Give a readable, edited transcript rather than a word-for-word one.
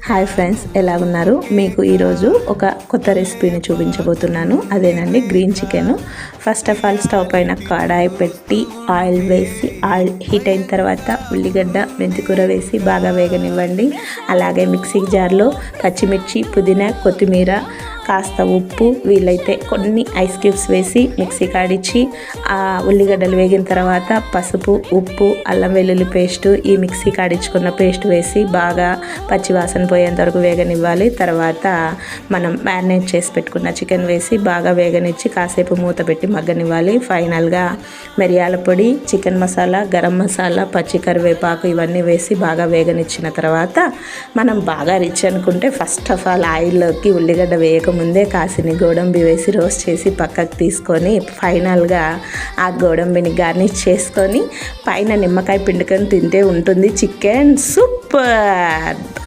Hi friends, ఎలా ఉన్నారు? మీకు ఈరోజు ఒక కొత్త రెసిపీని చూపించబోతున్నాను. అదేనండి green chicken. First of all stove పైన కడాయి పెట్టి ఆయిల్ వేసి ఆయిల్ హీట్ అయిన తర్వాత ఉల్లిగడ్డ మెంతికూర వేసి బాగా వేగనివ్వండి. అలాగే మిక్సీ జార్లో పచ్చిమిర్చి, పుదీనా, కొత్తిమీర, కాస్త ఉప్పు, వీలైతే కొన్ని ఐస్ క్యూబ్స్ వేసి మిక్సీ కాడిచ్చి ఆ ఉల్లిగడ్డలు వేగిన తర్వాత పసుపు, ఉప్పు, అల్లం వెల్లుల్లి పేస్టు, ఈ మిక్సీ కాడించుకున్న పేస్ట్ వేసి బాగా పచ్చివాసన పోయేంత వరకు వేగనివ్వాలి. తర్వాత మనం మ్యారినేట్ చేసి పెట్టుకున్న చికెన్ వేసి బాగా వేగనిచ్చి కాసేపు మూత పెట్టి మగ్గనివ్వాలి. ఫైనల్గా మిరియాల పొడి, చికెన్ మసాలా, గరం మసాలా, పచ్చి కరివేపాకు ఇవన్నీ వేసి బాగా వేగనిచ్చిన తర్వాత మనం బాగా రిచ్ అనుకుంటే ఫస్ట్ ఆఫ్ ఆల్ ఆయిల్లోకి ఉల్లిగడ్డ వేయకముందే కాసిని గోడంబి వేసి రోస్ట్ చేసి పక్కకు తీసుకొని ఫైనల్గా ఆ గోడంబిని గార్నిష్ చేసుకొని పైన నిమ్మకాయ పిండుకొని తింటే ఉంటుంది చికెన్ సూపర్.